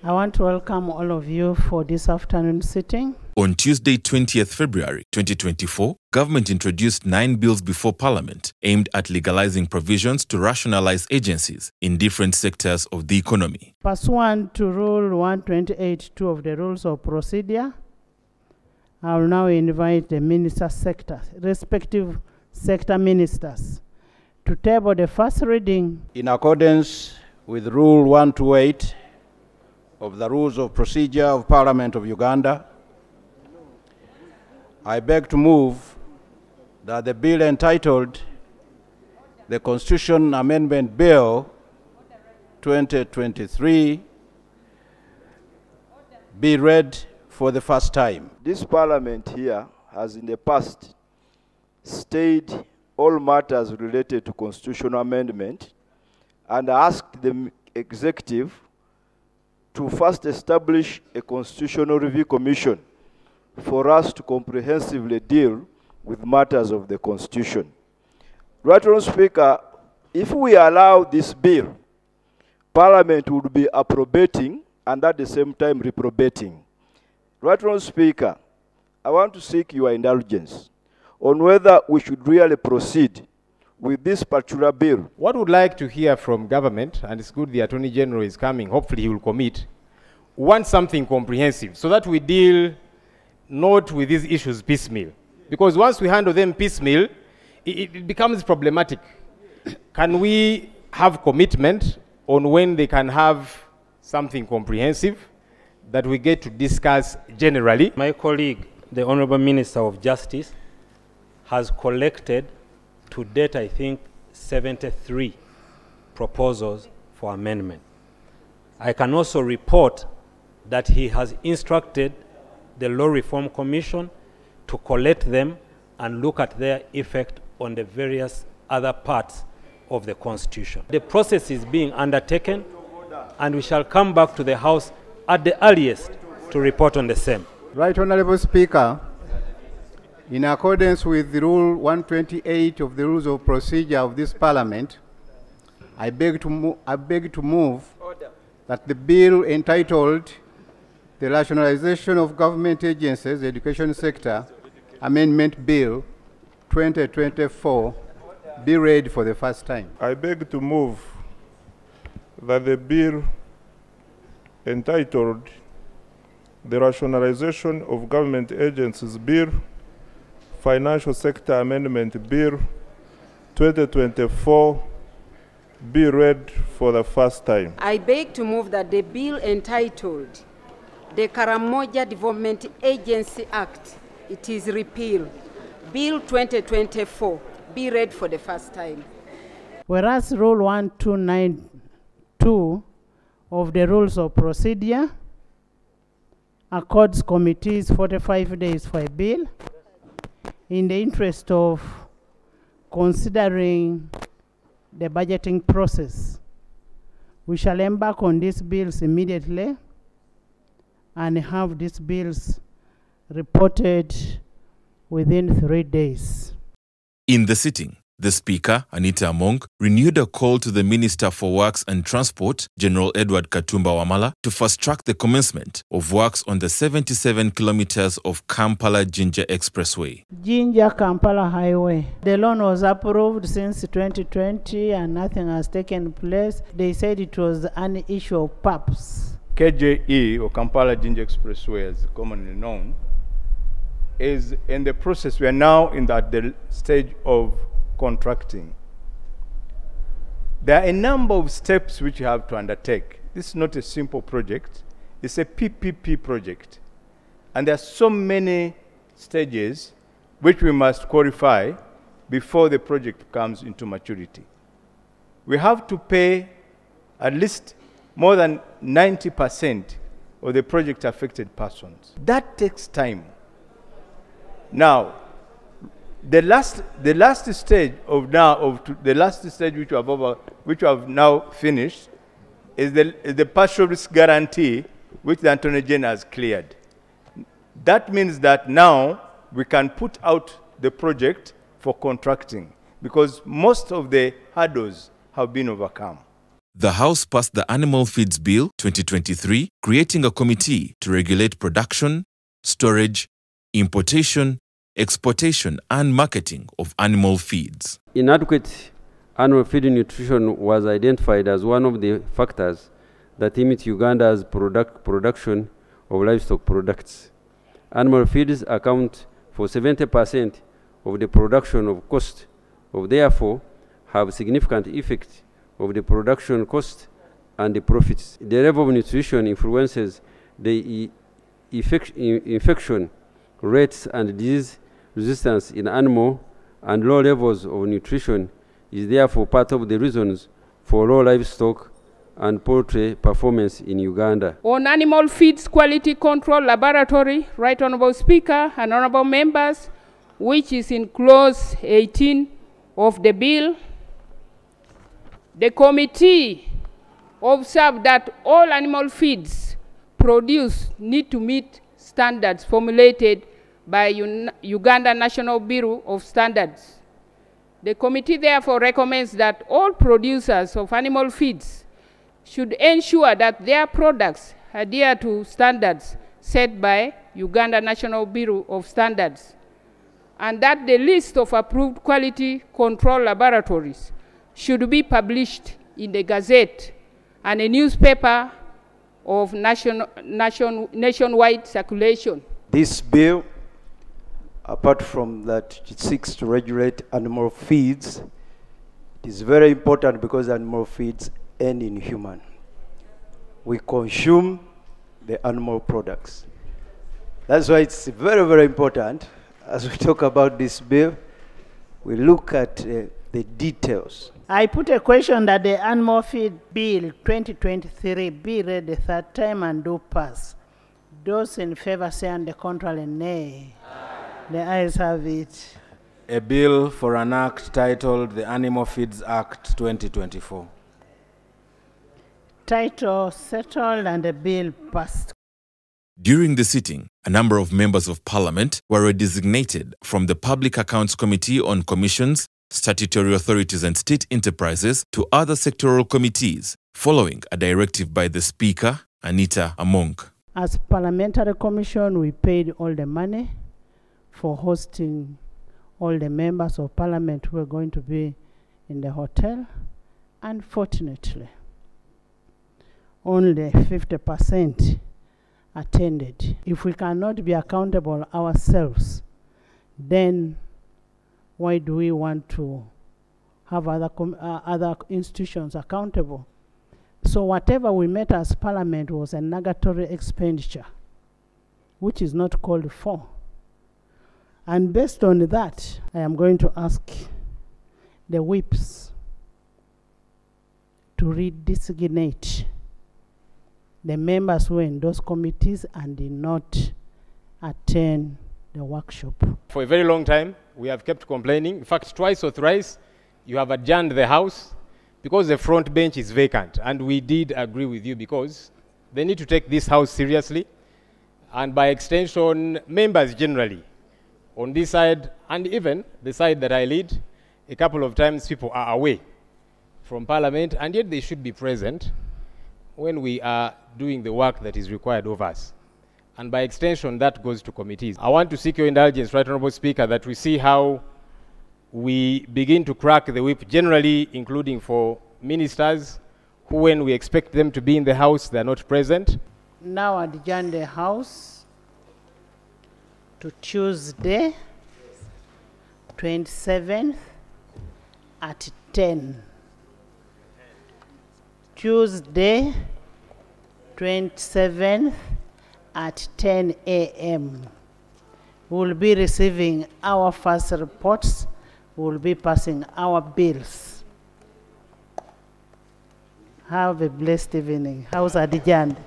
I want to welcome all of you for this afternoon sitting. On Tuesday, 20th February 2024, government introduced 9 bills before Parliament aimed at legalizing provisions to rationalize agencies in different sectors of the economy. Pursuant to Rule 128.2 of the Rules of Procedure, I will now invite the respective sector ministers, to table the first reading. In accordance with Rule 128 of the Rules of Procedure of Parliament of Uganda, I beg to move that the bill entitled the Constitution Amendment Bill 2023 be read for the first time. This Parliament here has in the past stayed all matters related to constitutional amendment and asked the executive to first establish a Constitutional Review Commission for us to comprehensively deal with matters of the Constitution. Right, Honourable Speaker, if we allow this bill, Parliament would be approbating and at the same time reprobating. Right, Honourable Speaker, I want to seek your indulgence on whether we should really proceed with this particular bill. What would like to hear from government, and it's good the Attorney General is coming, hopefully he will commit, want something comprehensive so that we deal not with these issues piecemeal. Because once we handle them piecemeal, it becomes problematic. Can we have commitment on when they can have something comprehensive that we get to discuss generally? My colleague, the Honourable Minister of Justice, has collected to date, I think, 73 proposals for amendment. I can also report that he has instructed the Law Reform Commission to collect them and look at their effect on the various other parts of the Constitution. The process is being undertaken, and we shall come back to the House at the earliest to report on the same. Right, Honourable Speaker, in accordance with the Rule 128 of the Rules of Procedure of this Parliament, I beg to move that the bill entitled the Rationalization of Government Agencies, Education Sector, Amendment Bill 2024 be read for the first time. I beg to move that the bill entitled the Rationalization of Government Agencies Bill, Financial Sector Amendment Bill 2024 be read for the first time. I beg to move that the bill entitled the Karamoja Development Agency Act, it is repealed, Bill 2024, be read for the first time. Whereas Rule 129.2 of the Rules of Procedure accords committees 45 days for a bill, in the interest of considering the budgeting process, we shall embark on these bills immediately and have these bills reported within 3 days. In the sitting, the Speaker, Anita Among, renewed a call to the Minister for Works and Transport, General Edward Katumba Wamala, to fast-track the commencement of works on the 77 kilometers of Kampala-Jinja Expressway. Jinja-Kampala Highway. The loan was approved since 2020 and nothing has taken place. They said it was an issue of PAPs. KJE, or Kampala-Jinja Expressway as commonly known, is in the process. We are now in the stage of contracting. There are a number of steps which you have to undertake. This is not a simple project. It's a PPP project. And there are so many stages which we must qualify before the project comes into maturity. We have to pay at least more than 90% of the project affected persons. That takes time. Now, the last stage which we have now finished is the partial risk guarantee which the Attorney General has cleared. That means that now we can put out the project for contracting because most of the hurdles have been overcome. the House passed the Animal Feeds Bill 2023, creating a committee to regulate production, storage, importation, exportation, and marketing of animal feeds. Inadequate animal feed nutrition was identified as one of the factors that limit Uganda's production of livestock products. Animal feeds account for 70% of the production of cost, therefore have significant effect of the production cost and the profits. The level of nutrition influences the infection rates and disease resistance in animal, and low levels of nutrition is therefore part of the reasons for low livestock and poultry performance in Uganda. On Animal Feeds Quality Control Laboratory, Right Honourable Speaker and Honourable Members, which is in Clause 18 of the bill, the committee observed that all animal feeds produced need to meet standards formulated by Uganda National Bureau of Standards. The committee therefore recommends that all producers of animal feeds should ensure that their products adhere to standards set by Uganda National Bureau of Standards, and that the list of approved quality control laboratories should be published in the Gazette and a newspaper of nationwide circulation. This bill, apart from that it seeks to regulate animal feeds, it is very important because animal feeds end in human. We consume the animal products. That's why it's very, very important as we talk about this bill, we look at the details. I put a question that the Animal Feed Bill 2023 be read the third time and do pass. Those in favor say on the contrary, nay. The ayes have it. A bill for an act titled the Animal Feeds Act 2024. Title settled and the bill passed. During the sitting, a number of members of parliament were designated from the Public Accounts Committee on Commissions, Statutory Authorities and State Enterprises to other sectoral committees, following a directive by the Speaker, Anita Among. As Parliamentary Commission, we paid all the money for hosting all the members of Parliament who are going to be in the hotel. Unfortunately, only 50% attended. If we cannot be accountable ourselves, then why do we want to have other institutions accountable? So whatever we met as Parliament was a nugatory expenditure, which is not called for. And based on that, I am going to ask the whips to redesignate the members who were in those committees and did not attend the workshop. For a very long time, we have kept complaining. In fact, twice or thrice, you have adjourned the House because the front bench is vacant. And we did agree with you because they need to take this House seriously. And by extension, members generally, on this side, and even the side that I lead, a couple of times people are away from Parliament, and yet they should be present when we are doing the work that is required of us. And by extension, that goes to committees. I want to seek your indulgence, Right Honourable Speaker, that we see how we begin to crack the whip, generally including for ministers who, when we expect them to be in the House, they are not present. Now adjourn the House to Tuesday, 27th at 10. Tuesday, 27th at 10 a.m. We'll be receiving our first reports. We'll be passing our bills. Have a blessed evening. House adjourned.